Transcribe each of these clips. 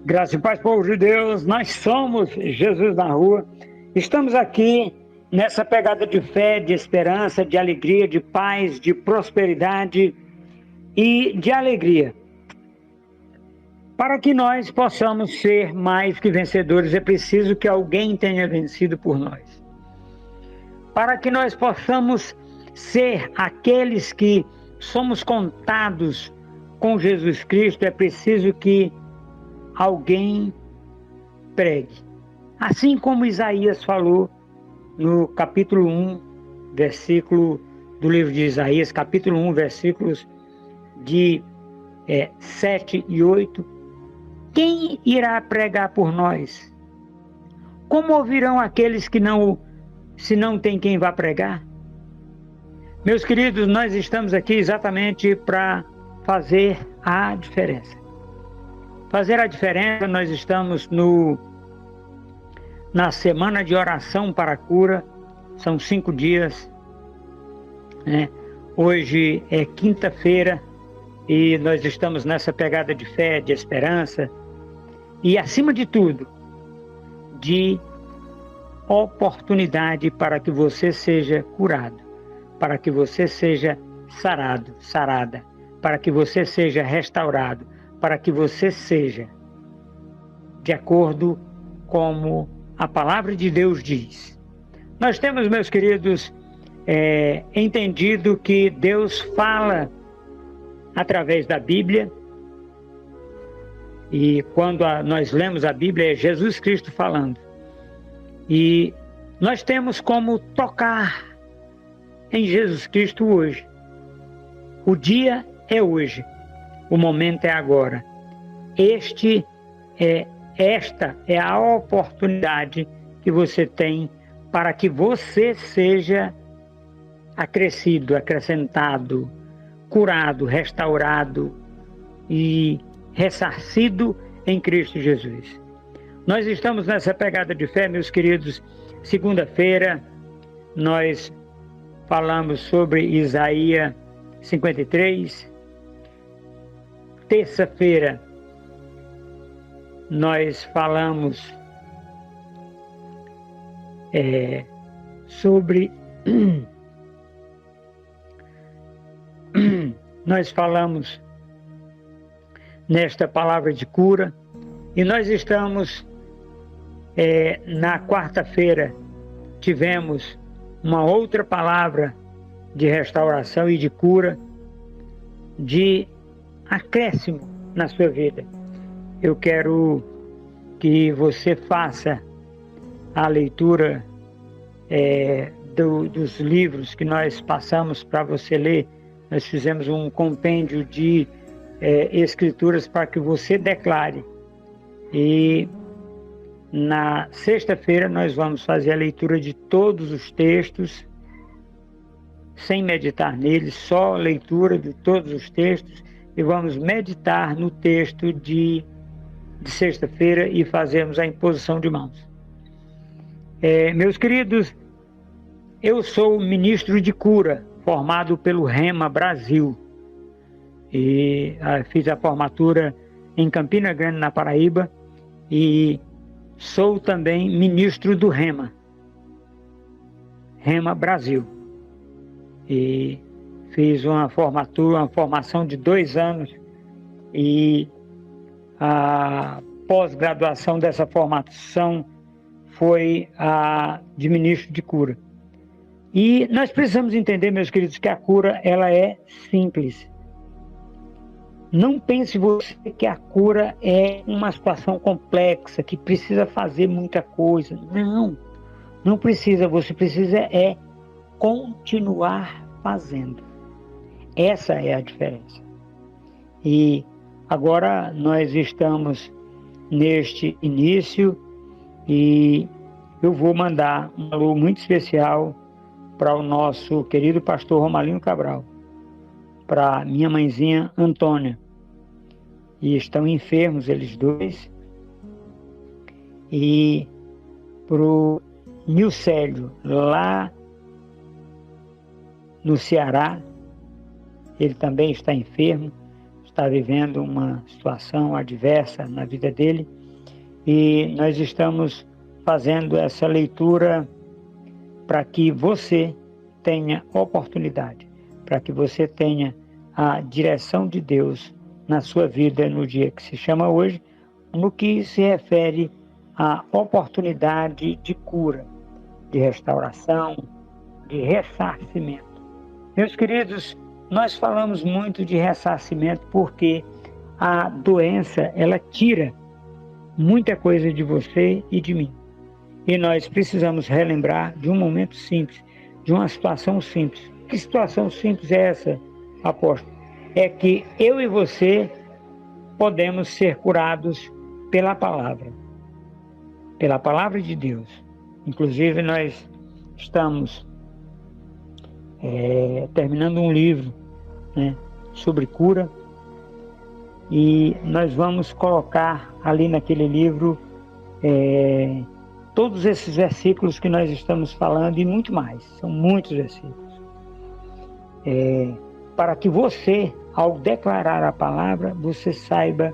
Graça e paz, povo de Deus, nós somos Jesus na Rua. Estamos aqui nessa pegada de fé, de esperança, de alegria, de paz, de prosperidade e de alegria. Para que nós possamos ser mais que vencedores, é preciso que alguém tenha vencido por nós. Para que nós possamos ser aqueles que somos contados com Jesus Cristo, é preciso que alguém pregue. Assim como Isaías falou no capítulo 1, versículo do livro de Isaías, capítulo 1, versículos de 7 e 8. Quem irá pregar por nós? Como ouvirão aqueles que se não tem quem vá pregar? Meus queridos, nós estamos aqui exatamente para fazer a diferença. Fazer a diferença, nós estamos na semana de oração para a cura, são 5 dias, né? Hoje é quinta-feira e nós estamos nessa pegada de fé, de esperança e, acima de tudo, de oportunidade para que você seja curado, para que você seja sarado, sarada, para que você seja restaurado, para que você seja de acordo como a palavra de Deus diz. Nós temos, meus queridos, entendido que Deus fala através da Bíblia, e quando nós lemos a Bíblia é Jesus Cristo falando, e nós temos como tocar em Jesus Cristo hoje. O dia é hoje. O momento é agora. Esta é a oportunidade que você tem para que você seja acrescido, acrescentado, curado, restaurado e ressarcido em Cristo Jesus. Nós estamos nessa pegada de fé, meus queridos. Segunda-feira nós falamos sobre Isaías 53. Terça-feira nós falamos sobre nós falamos nesta palavra de cura, e nós estamos na quarta-feira tivemos uma outra palavra de restauração e de cura, de acréscimo na sua vida. Eu quero que você faça a leitura dos livros que nós passamos para você ler. Nós fizemos um compêndio de escrituras para que você declare. E na sexta-feira nós vamos fazer a leitura de todos os textos, sem meditar neles, só leitura de todos os textos, e vamos meditar no texto de sexta-feira e fazemos a imposição de mãos. Meus queridos, eu sou ministro de cura, formado pelo Rema Brasil, e fiz a formatura em Campina Grande, na Paraíba, e sou também ministro do Rema Brasil, e fiz uma formação de 2 anos, e a pós-graduação dessa formação foi a de ministro de cura. E nós precisamos entender, meus queridos, que a cura ela é simples. Não pense você que a cura é uma situação complexa, que precisa fazer muita coisa. Não precisa. Você precisa continuar fazendo. Essa é a diferença. E agora nós estamos neste início e eu vou mandar um alô muito especial para o nosso querido pastor Romalino Cabral, para minha mãezinha Antônia, e estão enfermos eles dois, e para o Nilcélio, lá no Ceará, ele também está enfermo. está vivendo uma situação adversa na vida dele, e nós estamos fazendo essa leitura para que você tenha oportunidade, para que você tenha a direção de Deus na sua vida no dia que se chama hoje, no que se refere à oportunidade de cura, de restauração, de ressarcimento. Meus queridos, nós falamos muito de ressarcimento porque a doença, ela tira muita coisa de você e de mim. E nós precisamos relembrar de um momento simples, de uma situação simples. Que situação simples é essa, apóstolo? É que eu e você podemos ser curados pela palavra de Deus. Inclusive, nós estamos terminando um livro, né, sobre cura, e nós vamos colocar ali naquele livro todos esses versículos que nós estamos falando e muito mais. São muitos versículos. Para que você, ao declarar a palavra, você saiba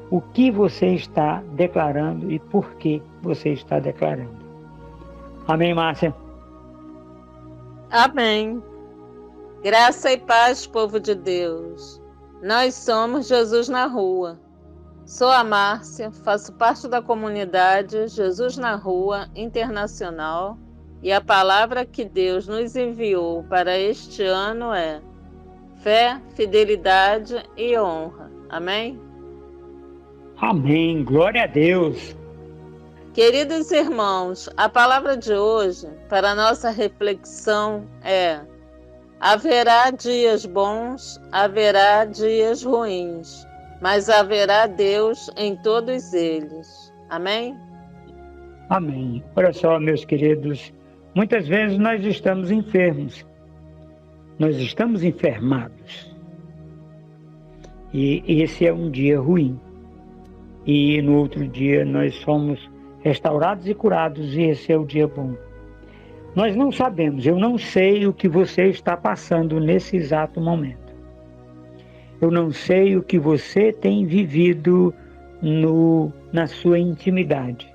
o que você está declarando e por que você está declarando. Amém, Márcia? Amém. Graça e paz, povo de Deus. Nós somos Jesus na Rua. Sou a Márcia, faço parte da comunidade Jesus na Rua Internacional, e a palavra que Deus nos enviou para este ano é fé, fidelidade e honra. Amém? Amém. Glória a Deus. Queridos irmãos, a palavra de hoje para a nossa reflexão é: haverá dias bons, haverá dias ruins, mas haverá Deus em todos eles. Amém? Amém. Olha só, meus queridos, muitas vezes nós estamos enfermos, nós estamos enfermados, e esse é um dia ruim, e no outro dia nós somos restaurados e curados, e esse é o dia bom. Nós não sabemos, eu não sei o que você está passando nesse exato momento. Eu não sei o que você tem vivido na sua intimidade.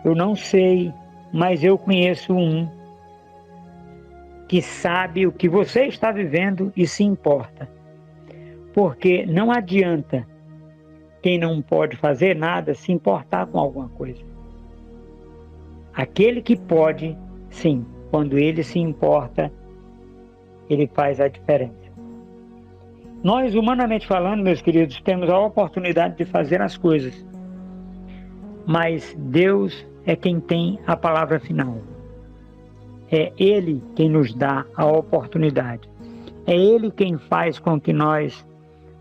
Eu não sei, mas eu conheço um que sabe o que você está vivendo e se importa. Porque não adianta quem não pode fazer nada se importar com alguma coisa. Aquele que pode, sim, quando ele se importa, ele faz a diferença. Nós, humanamente falando, meus queridos, temos a oportunidade de fazer as coisas, mas Deus é quem tem a palavra final. É Ele quem nos dá a oportunidade. É Ele quem faz com que nós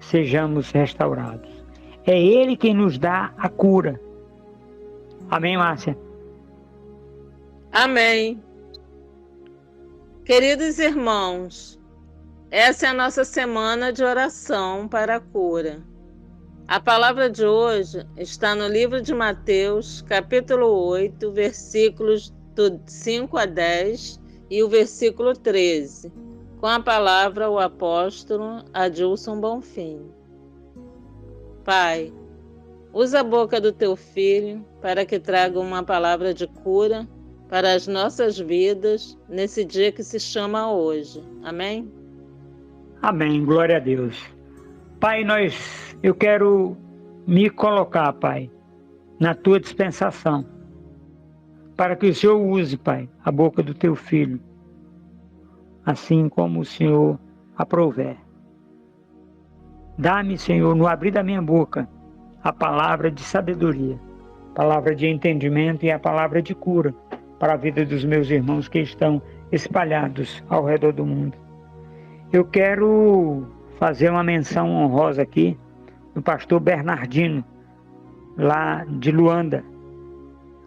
sejamos restaurados. É Ele quem nos dá a cura. Amém, Márcia? Amém. Queridos irmãos, essa é a nossa semana de oração para a cura. A palavra de hoje está no livro de Mateus, capítulo 8, versículos do 5 a 10 e o versículo 13, com a palavra o apóstolo Adilson Bonfim. Pai, usa a boca do teu filho para que traga uma palavra de cura para as nossas vidas nesse dia que se chama hoje. Amém? Amém, glória a Deus. Pai, eu quero me colocar, Pai, na tua dispensação, para que o Senhor use, Pai, a boca do teu filho, assim como o Senhor aprouver. Dá-me, Senhor, no abrir da minha boca, a palavra de sabedoria, palavra de entendimento e a palavra de cura para a vida dos meus irmãos que estão espalhados ao redor do mundo. Eu quero fazer uma menção honrosa aqui do pastor Bernardino, lá de Luanda,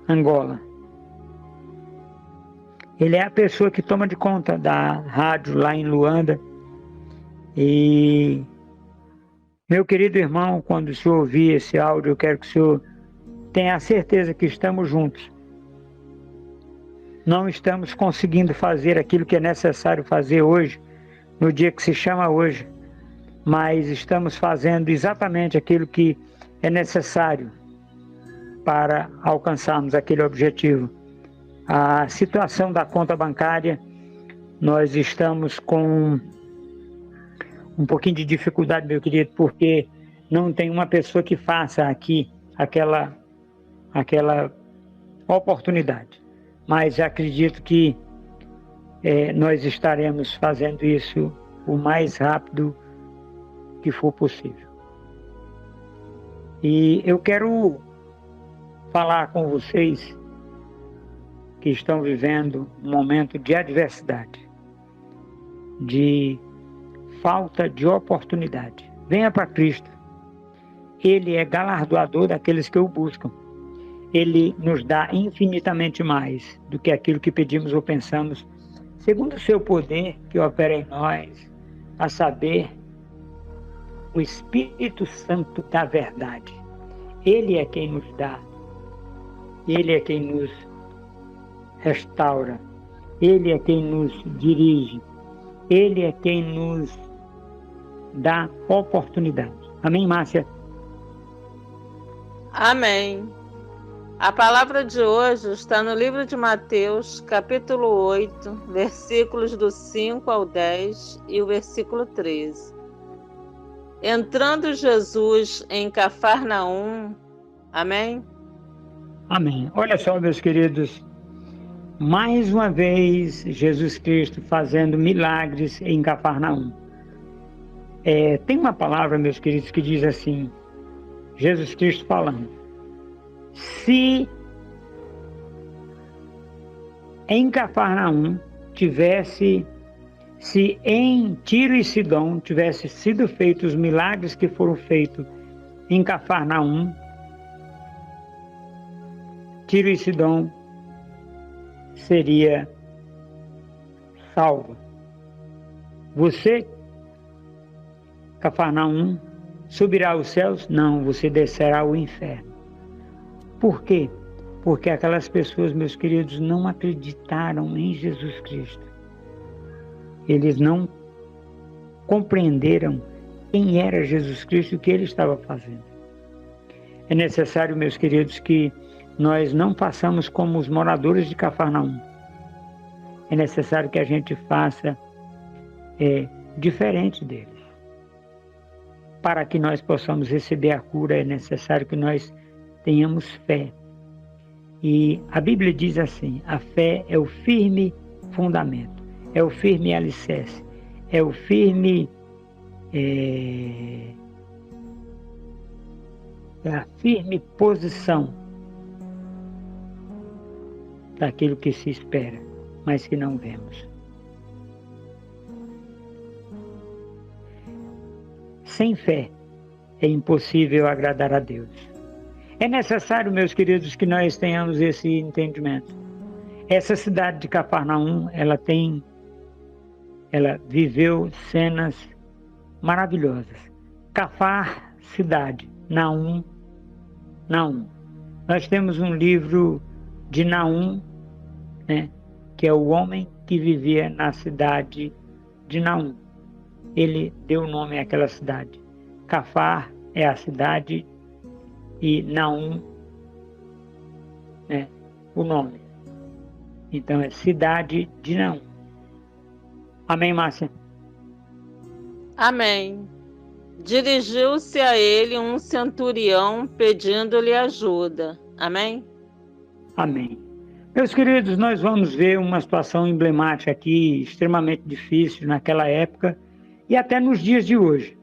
Angola. Ele é a pessoa que toma de conta da rádio lá em Luanda. E, meu querido irmão, quando o senhor ouvir esse áudio, eu quero que o senhor tenha a certeza que estamos juntos. Não estamos conseguindo fazer aquilo que é necessário fazer hoje, no dia que se chama hoje, mas estamos fazendo exatamente aquilo que é necessário para alcançarmos aquele objetivo. A situação da conta bancária, nós estamos com um pouquinho de dificuldade, meu querido, porque não tem uma pessoa que faça aqui aquela oportunidade. Mas acredito que nós estaremos fazendo isso o mais rápido que for possível. E eu quero falar com vocês que estão vivendo um momento de adversidade, de falta de oportunidade. Venha para Cristo. Ele é galardoador daqueles que o buscam. Ele nos dá infinitamente mais do que aquilo que pedimos ou pensamos, segundo o seu poder que opera em nós, a saber, o Espírito Santo da verdade. Ele é quem nos dá. Ele é quem nos restaura. Ele é quem nos dirige. Ele é quem nos dá oportunidade. Amém, Márcia? Amém. A palavra de hoje está no livro de Mateus, capítulo 8, versículos do 5 ao 10 e o versículo 13. Entrando Jesus em Cafarnaum. Amém? Amém. Olha só, meus queridos, mais uma vez Jesus Cristo fazendo milagres em Cafarnaum. Tem uma palavra, meus queridos, que diz assim, Jesus Cristo falando, se em Cafarnaum se em Tiro e Sidom tivesse sido feitos os milagres que foram feitos em Cafarnaum, Tiro e Sidom seria salvo. Você, Cafarnaum, subirá aos céus? Não, você descerá ao inferno. Por quê? Porque aquelas pessoas, meus queridos, não acreditaram em Jesus Cristo. Eles não compreenderam quem era Jesus Cristo e o que ele estava fazendo. É necessário, meus queridos, que nós não façamos como os moradores de Cafarnaum. É necessário que a gente faça diferente deles. Para que nós possamos receber a cura, é necessário que nós tenhamos fé. E a Bíblia diz assim, a fé é o firme fundamento, é o firme alicerce, é o firme... é a firme posição daquilo que se espera, mas que não vemos. Sem fé é impossível agradar a Deus. É necessário, meus queridos, que nós tenhamos esse entendimento. Essa cidade de Cafarnaum, ela viveu cenas maravilhosas. Cafar, cidade. Naum. Nós temos um livro de Naum, né, que é o homem que vivia na cidade de Naum. Ele deu nome àquela cidade. Cafar é a cidade e Naum é o nome. Então é cidade de Naum. Amém, Márcia? Amém. Dirigiu-se a ele um centurião pedindo-lhe ajuda. Amém? Amém. Meus queridos, nós vamos ver uma situação emblemática aqui, extremamente difícil naquela época e até nos dias de hoje.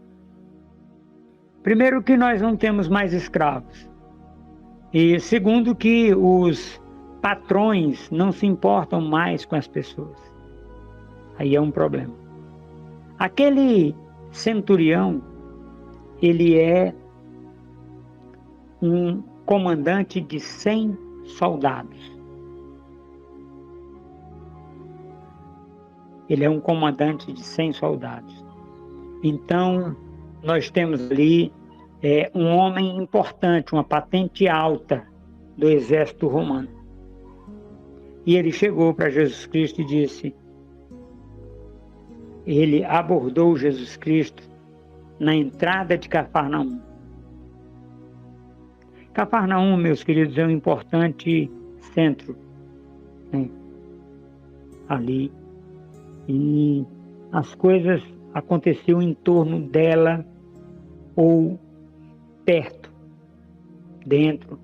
Primeiro que nós não temos mais escravos. E segundo que os patrões não se importam mais com as pessoas. Aí é um problema. Aquele centurião, ele é um comandante de 100 soldados. Ele é um comandante de 100 soldados. Então, nós temos ali um homem importante, uma patente alta do exército romano. E ele chegou para Jesus Cristo e disse, ele abordou Jesus Cristo na entrada de Cafarnaum. Cafarnaum, meus queridos, é um importante centro, né, ali, e as coisas aconteciam em torno dela ou perto, dentro,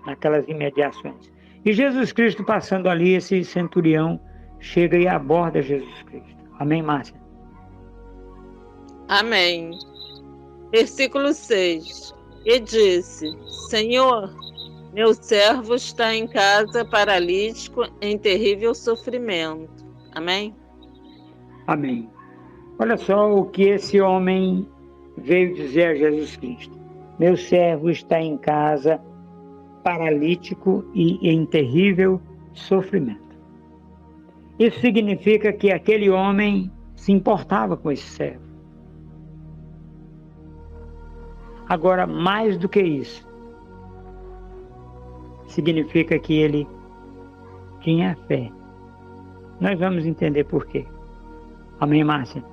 naquelas imediações. E Jesus Cristo passando ali, esse centurião chega e aborda Jesus Cristo. Amém, Márcia? Amém. Versículo 6. E disse: Senhor, meu servo está em casa paralítico em terrível sofrimento. Amém? Amém. Olha só o que esse homem veio dizer a Jesus Cristo. Meu servo está em casa paralítico e em terrível sofrimento. Isso significa que aquele homem se importava com esse servo. Agora, mais do que isso, significa que ele tinha fé. Nós vamos entender por quê. Amém, Márcia?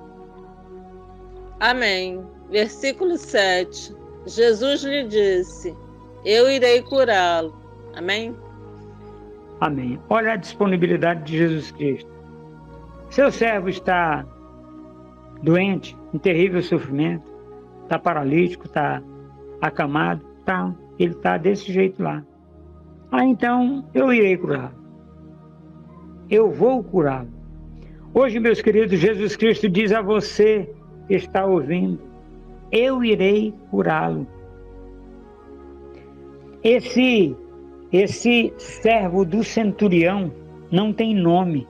Amém. Versículo 7. Jesus lhe disse: Eu irei curá-lo. Amém? Amém. Olha a disponibilidade de Jesus Cristo. Seu servo está doente, em terrível sofrimento, está paralítico, está acamado, ele está desse jeito lá. Então eu irei curá-lo. Eu vou curá-lo. Hoje, meus queridos, Jesus Cristo diz a você que está ouvindo: eu irei curá-lo. Esse servo do centurião não tem nome.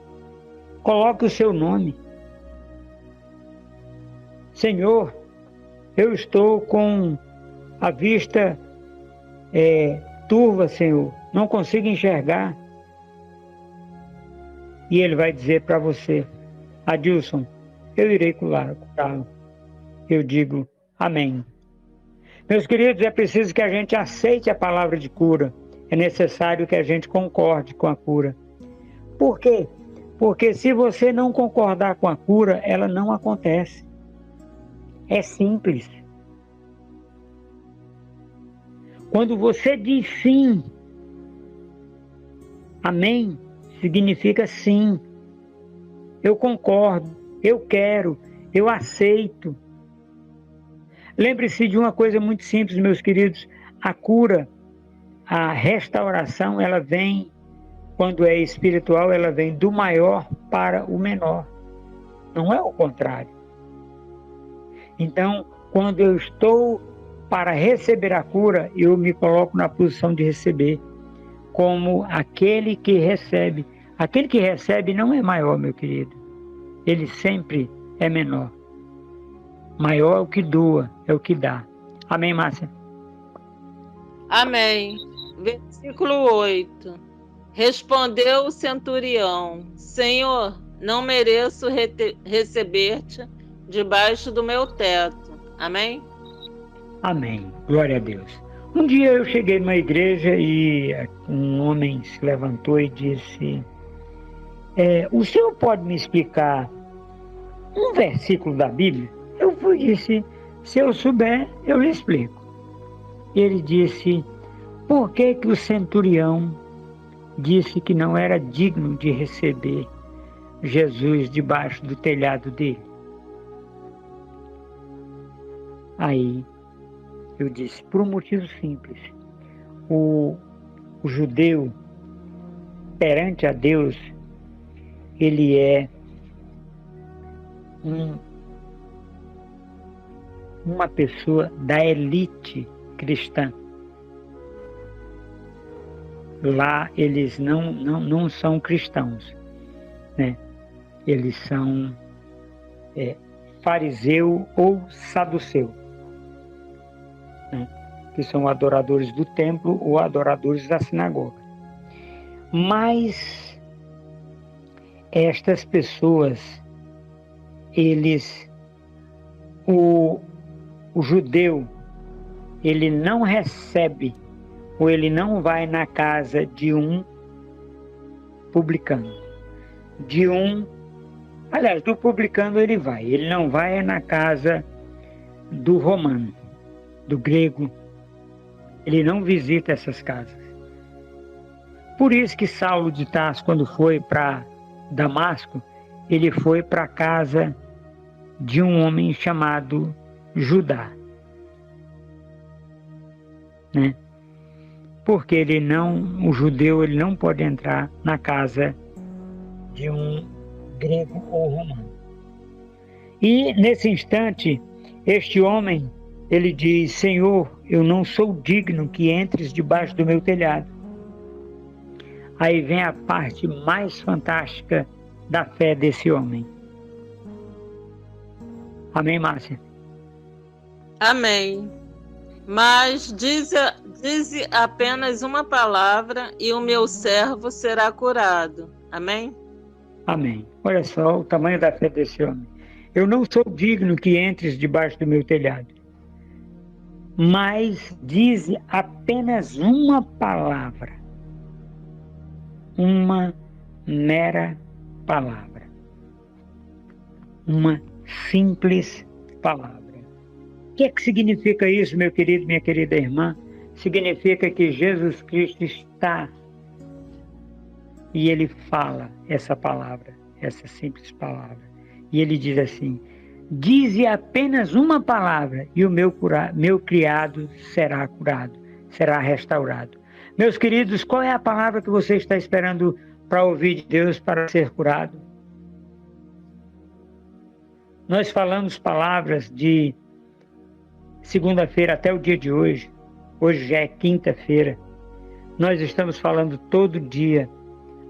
Coloque o seu nome. Senhor, eu estou com a vista turva, Senhor. Não consigo enxergar. E ele vai dizer para você: Adilson, eu irei curá-lo. Eu digo amém. Meus queridos, é preciso que a gente aceite a palavra de cura. É necessário que a gente concorde com a cura. Por quê? Porque se você não concordar com a cura, ela não acontece. É simples. Quando você diz sim, amém, significa sim. Eu concordo, eu quero, eu aceito. Lembre-se de uma coisa muito simples, meus queridos. A cura, a restauração, ela vem, quando é espiritual, ela vem do maior para o menor. Não é o contrário. Então, quando eu estou para receber a cura, eu me coloco na posição de receber, como aquele que recebe. Aquele que recebe não é maior, meu querido. Ele sempre é menor. Maior é o que doa, é o que dá. Amém, Márcia? Amém. Versículo 8. Respondeu o centurião: Senhor, não mereço receber-te debaixo do meu teto. Amém? Amém. Glória a Deus. Um dia eu cheguei numa igreja e um homem se levantou e disse: o senhor pode me explicar um versículo da Bíblia? Eu disse: se eu souber, eu lhe explico. Ele disse: por que que o centurião disse que não era digno de receber Jesus debaixo do telhado dele? Aí eu disse: por um motivo simples. O judeu, perante a Deus, ele é uma pessoa da elite cristã. Lá eles não são cristãos, né? Eles são fariseu ou saduceu, né? Que são adoradores do templo ou adoradores da sinagoga. Mas estas pessoas, o judeu, ele não recebe ou ele não vai na casa de um publicano. Aliás, do publicano ele vai. Ele não vai na casa do romano, do grego. Ele não visita essas casas. Por isso que Saulo de Tarso, quando foi para Damasco, ele foi para a casa de um homem chamado Judá, né? Porque o judeu, ele não pode entrar na casa de um grego ou romano. E nesse instante, este homem, ele diz: Senhor, eu não sou digno que entres debaixo do meu telhado. Aí vem a parte mais fantástica da fé desse homem. Amém, Márcia? Amém. Mas dize apenas uma palavra e o meu servo será curado. Amém? Amém. Olha só o tamanho da fé desse homem. Eu não sou digno que entres debaixo do meu telhado. Mas dize apenas uma palavra. Uma mera palavra. Uma simples palavra. O que é que significa isso, meu querido, minha querida irmã? Significa que Jesus Cristo está e Ele fala essa palavra, essa simples palavra. E Ele diz assim: dize apenas uma palavra e o meu criado será curado, será restaurado. Meus queridos, qual é a palavra que você está esperando para ouvir de Deus para ser curado? Nós falamos palavras de segunda-feira até o dia de hoje. Hoje já é quinta-feira. Nós estamos falando todo dia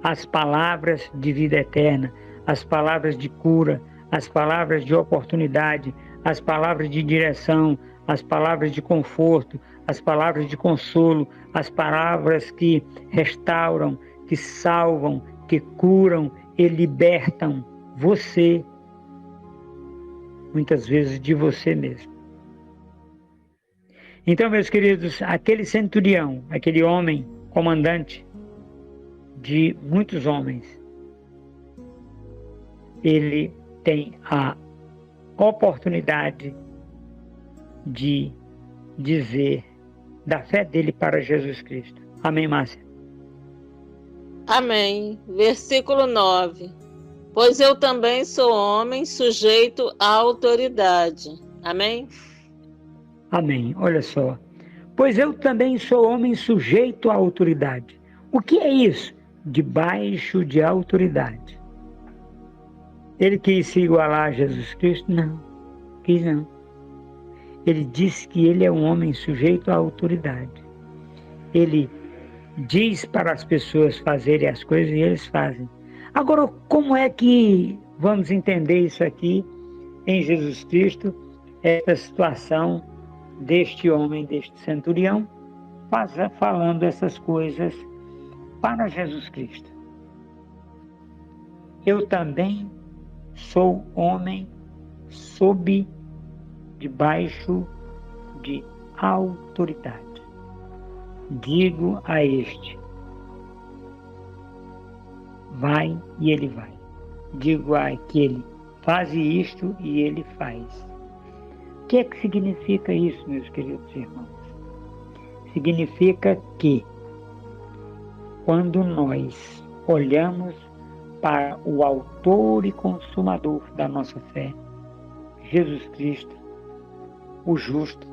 as palavras de vida eterna, as palavras de cura, as palavras de oportunidade, as palavras de direção, as palavras de conforto, as palavras de consolo, as palavras que restauram, que salvam, que curam e libertam você, muitas vezes de você mesmo. Então, meus queridos, aquele centurião, aquele homem comandante de muitos homens, ele tem a oportunidade de dizer da fé dele para Jesus Cristo. Amém, Márcia? Amém. Versículo 9. Pois eu também sou homem sujeito à autoridade. Amém? Amém. Olha só. Pois eu também sou homem sujeito à autoridade. O que é isso? Debaixo de autoridade. Ele quis se igualar a Jesus Cristo? Não. Quis não. Ele disse que ele é um homem sujeito à autoridade. Ele diz para as pessoas fazerem as coisas e eles fazem. Agora, como é que vamos entender isso aqui em Jesus Cristo, essa situação deste homem, deste centurião, falando essas coisas para Jesus Cristo? Eu também sou homem debaixo de autoridade. Digo a este: vai e ele vai. Digo a aquele: faze isto e ele faz. O que é que significa isso, meus queridos irmãos? Significa que quando nós olhamos para o autor e consumador da nossa fé, Jesus Cristo, o justo,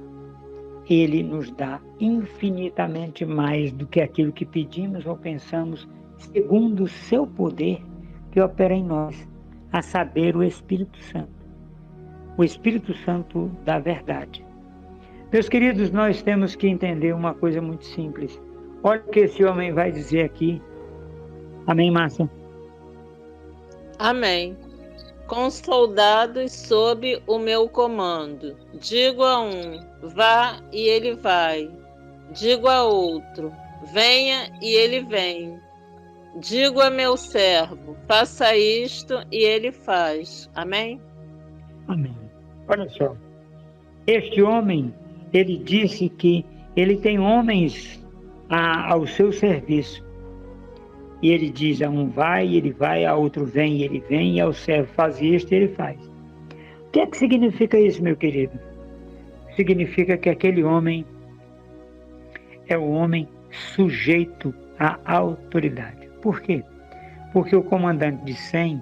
ele nos dá infinitamente mais do que aquilo que pedimos ou pensamos, segundo o seu poder que opera em nós, a saber, o Espírito Santo. O Espírito Santo da verdade. Meus queridos, nós temos que entender uma coisa muito simples. Olha o que esse homem vai dizer aqui. Amém, Márcia? Amém. Com soldados sob o meu comando. Digo a um: vá, e ele vai. Digo a outro: venha, e ele vem. Digo a meu servo: faça isto, e ele faz. Amém? Amém. Olha só. Este homem, ele disse que ele tem homens ao seu serviço. E ele diz: a um vai, ele vai, a outro vem, ele vem, e ao servo faz isto, ele faz. O que é que significa isso, meu querido? significa que aquele homem é o homem sujeito à autoridade. Por quê? Porque o comandante de 100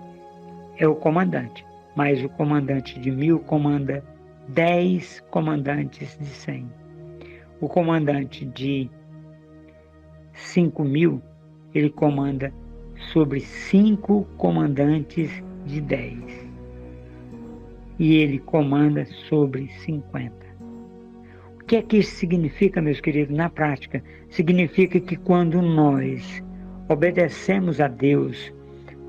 é o comandante, mas o comandante de 1000 comanda 10 comandantes de 100. O comandante de 5.000, ele comanda sobre 5 comandantes de 10. E ele comanda sobre 50. O que é que isso significa, meus queridos, na prática? Significa que quando nós obedecemos a Deus,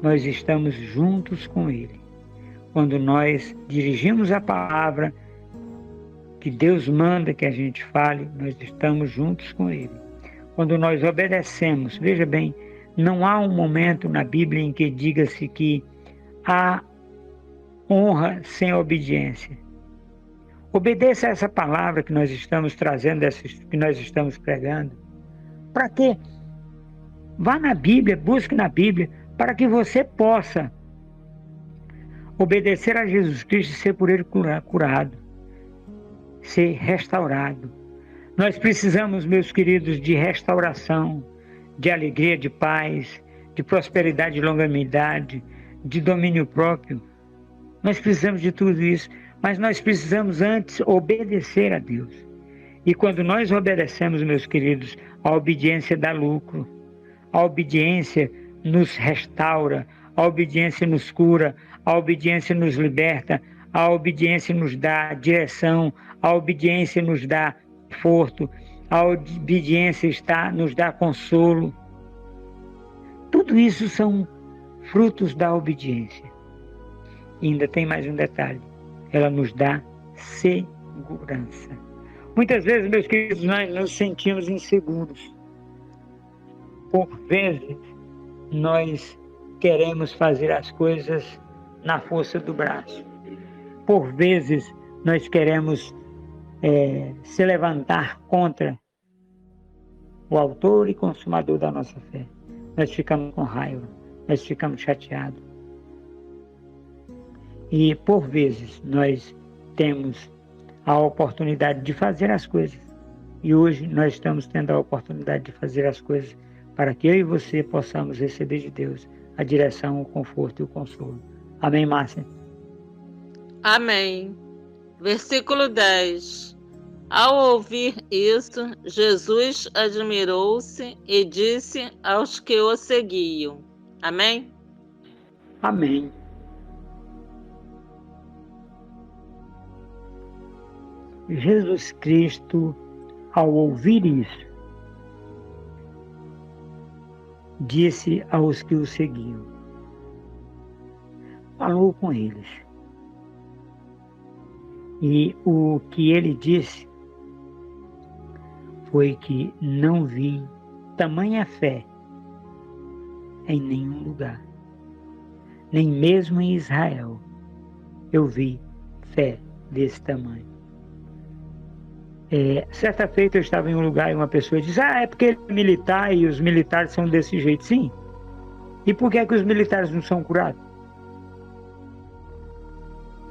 nós estamos juntos com Ele. Quando nós dirigimos a palavra que Deus manda que a gente fale, nós estamos juntos com Ele. Quando nós obedecemos, veja bem, não há um momento na Bíblia em que diga-se que há honra sem obediência. Obedeça a essa palavra que nós estamos trazendo, que nós estamos pregando. Para quê? Vá na Bíblia, busque na Bíblia, para que você possa obedecer a Jesus Cristo e ser por Ele curado, ser restaurado. Nós precisamos, meus queridos, de restauração, de alegria, de paz, de prosperidade, de longanimidade, de domínio próprio. Nós precisamos de tudo isso, mas nós precisamos antes obedecer a Deus. E quando nós obedecemos, meus queridos, a obediência dá lucro. A obediência nos restaura, a obediência nos cura, a obediência nos liberta, a obediência nos dá direção, a obediência nos dá conforto, a obediência nos dá consolo. Tudo isso são frutos da obediência. E ainda tem mais um detalhe, ela nos dá segurança. Muitas vezes, meus queridos, nós nos sentimos inseguros. Por vezes, nós queremos fazer as coisas na força do braço. Por vezes, nós queremos se levantar contra o autor e consumador da nossa fé. Nós ficamos com raiva, nós ficamos chateados. E, por vezes, nós temos a oportunidade de fazer as coisas. E hoje nós estamos tendo a oportunidade de fazer as coisas para que eu e você possamos receber de Deus a direção, o conforto e o consolo. Amém, Márcia? Amém. Versículo 10. Ao ouvir isso, Jesus admirou-se e disse aos que o seguiam. Amém? Amém. Jesus Cristo, ao ouvir isso, disse aos que o seguiam. Falou com eles. E o que ele disse foi que não vi tamanha fé em nenhum lugar. Nem mesmo em Israel eu vi fé desse tamanho. Certa feita eu estava em um lugar e uma pessoa disse: é porque ele é militar e os militares são desse jeito. Sim. E por que é que os militares não são curados?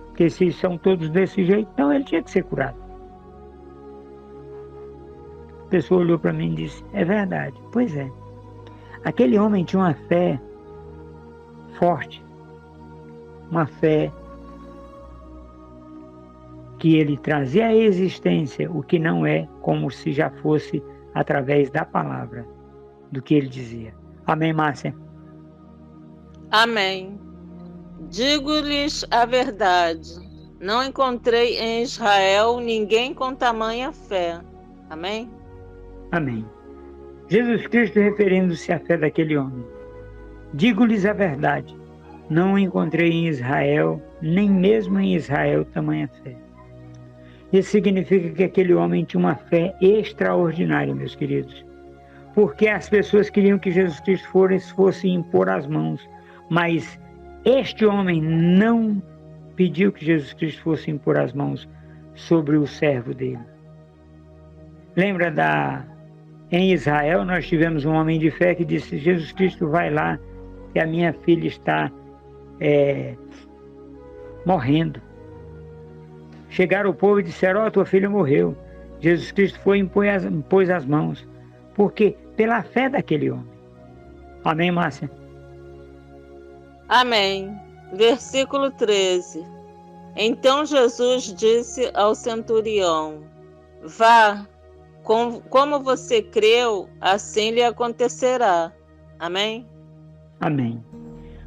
Porque se são todos desse jeito, então ele tinha que ser curado. A pessoa olhou para mim e disse: é verdade. Pois é. Aquele homem tinha uma fé forte, uma fé que ele trazia à existência o que não é, como se já fosse através da palavra, do que ele dizia. Amém, Márcia? Amém. Digo-lhes a verdade, não encontrei em Israel ninguém com tamanha fé. Amém? Amém. Jesus Cristo referindo-se à fé daquele homem. Digo-lhes a verdade, não encontrei em Israel, nem mesmo em Israel, tamanha fé. Isso significa que aquele homem tinha uma fé extraordinária, meus queridos. Porque as pessoas queriam que Jesus Cristo fosse impor as mãos, mas este homem não pediu que Jesus Cristo fosse impor as mãos sobre o servo dele. Lembra em Israel nós tivemos um homem de fé que disse: Jesus Cristo, vai lá, que a minha filha está morrendo. Chegaram o povo e disseram: tua filha morreu. Jesus Cristo foi e impôs as mãos. Por quê? Pela fé daquele homem. Amém, Márcia? Amém. Versículo 13. Então Jesus disse ao centurião: vá, como você creu, assim lhe acontecerá. Amém? Amém.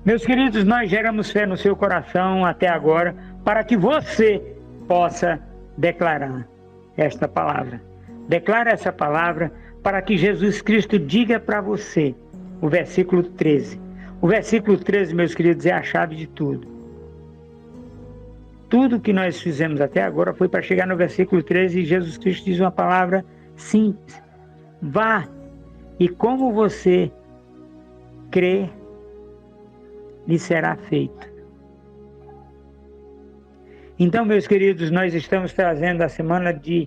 Meus queridos, nós geramos fé no seu coração até agora para que você possa declarar esta palavra. Declara essa palavra para que Jesus Cristo diga para você o versículo 13. O versículo 13, meus queridos, é a chave de tudo. Tudo que nós fizemos até agora foi para chegar no versículo 13 e Jesus Cristo diz uma palavra simples: vá, e como você crê, lhe será feito. Então, meus queridos, nós estamos trazendo a semana de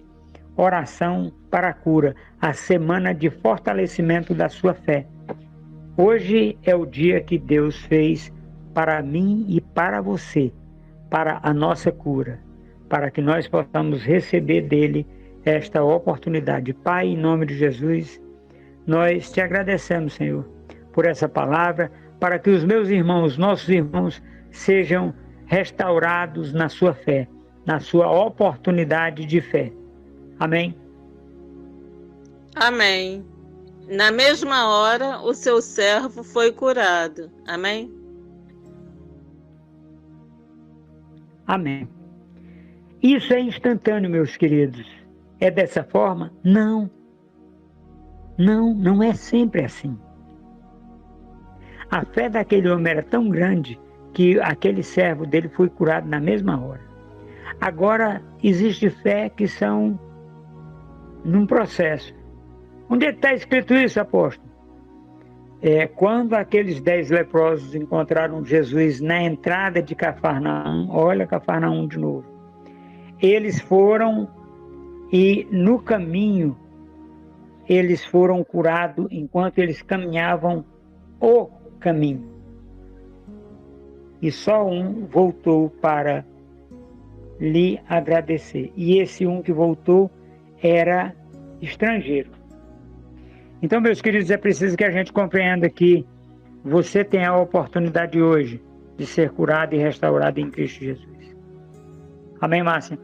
oração para a cura, a semana de fortalecimento da sua fé. Hoje é o dia que Deus fez para mim e para você, para a nossa cura, para que nós possamos receber dele esta oportunidade. Pai, em nome de Jesus, nós te agradecemos, Senhor, por essa palavra, para que os meus irmãos, nossos irmãos, sejam restaurados na sua fé, na sua oportunidade de fé. Amém? Amém. Na mesma hora, o seu servo foi curado. Amém? Amém. Isso é instantâneo, meus queridos. É dessa forma? Não. Não é sempre assim. A fé daquele homem era tão grande que aquele servo dele foi curado na mesma hora. Agora, existe fé que são num processo. Onde é que está escrito isso, apóstolo? Quando aqueles 10 leprosos encontraram Jesus na entrada de Cafarnaum, olha Cafarnaum de novo, eles foram e no caminho eles foram curados enquanto eles caminhavam o caminho. E só um voltou para lhe agradecer. E esse um que voltou era estrangeiro. Então, meus queridos, é preciso que a gente compreenda que você tem a oportunidade hoje de ser curado e restaurado em Cristo Jesus. Amém, Márcia?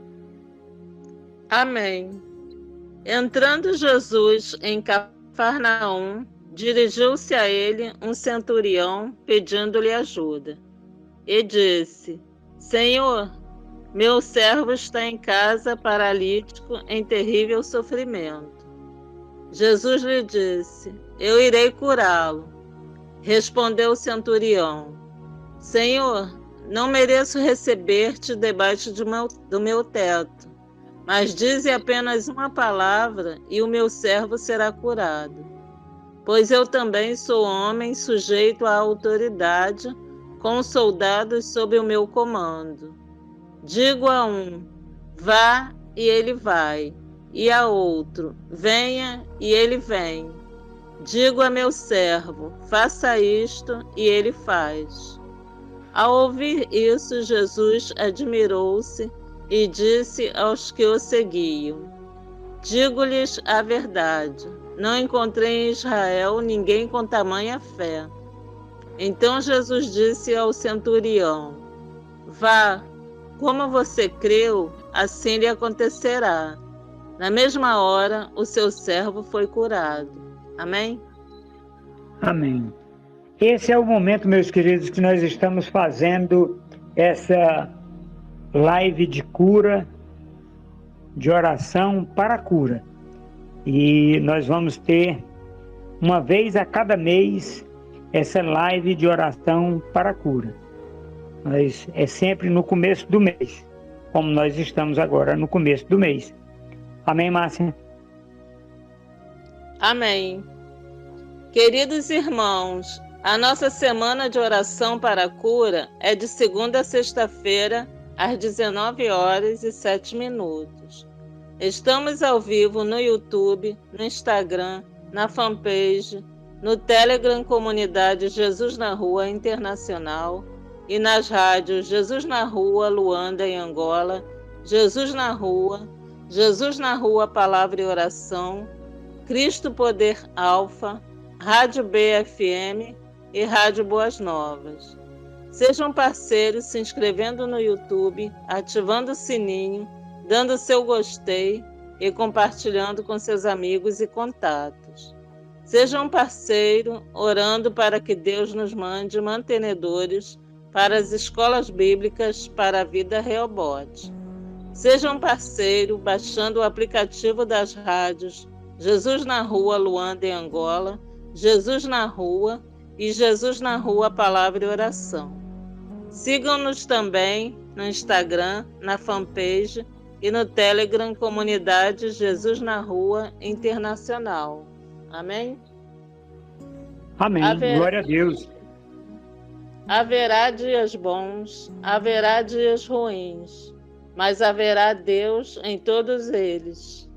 Amém. Entrando Jesus em Cafarnaum, dirigiu-se a ele um centurião pedindo-lhe ajuda. E disse: Senhor, meu servo está em casa paralítico em terrível sofrimento. Jesus lhe disse: eu irei curá-lo. Respondeu o centurião: Senhor, não mereço receber-te debaixo do meu teto, mas dize apenas uma palavra e o meu servo será curado. Pois eu também sou homem sujeito à autoridade, com soldados sob o meu comando. Digo a um: vá, e ele vai. E a outro: venha, e ele vem. Digo a meu servo: faça isto, e ele faz. Ao ouvir isso, Jesus admirou-se e disse aos que o seguiam: digo-lhes a verdade, não encontrei em Israel ninguém com tamanha fé. Então Jesus disse ao centurião: vá, como você creu, assim lhe acontecerá. Na mesma hora, o seu servo foi curado. Amém? Amém. Esse é o momento, meus queridos, que nós estamos fazendo essa live de cura, de oração para a cura. E nós vamos ter, uma vez a cada mês, essa live de oração para a cura. Mas é sempre no começo do mês, como nós estamos agora no começo do mês. Amém, Márcia? Amém. Queridos irmãos, a nossa semana de oração para a cura é de segunda a sexta-feira, às 19h07. Estamos ao vivo no YouTube, no Instagram, na fanpage, no Telegram Comunidade Jesus na Rua Internacional e nas rádios Jesus na Rua, Luanda, em Angola, Jesus na Rua, Palavra e Oração, Cristo Poder Alfa, Rádio BFM e Rádio Boas Novas. Sejam parceiros se inscrevendo no YouTube, ativando o sininho, dando seu gostei e compartilhando com seus amigos e contatos. Seja um parceiro orando para que Deus nos mande mantenedores para as escolas bíblicas para a vida Rehobote. Seja um parceiro baixando o aplicativo das rádios Jesus na Rua, Luanda e Angola, Jesus na Rua e Jesus na Rua, Palavra e Oração. Sigam-nos também no Instagram, na fanpage e no Telegram Comunidade Jesus na Rua Internacional. Amém? Amém. Glória a Deus. Haverá dias bons, haverá dias ruins, mas haverá Deus em todos eles.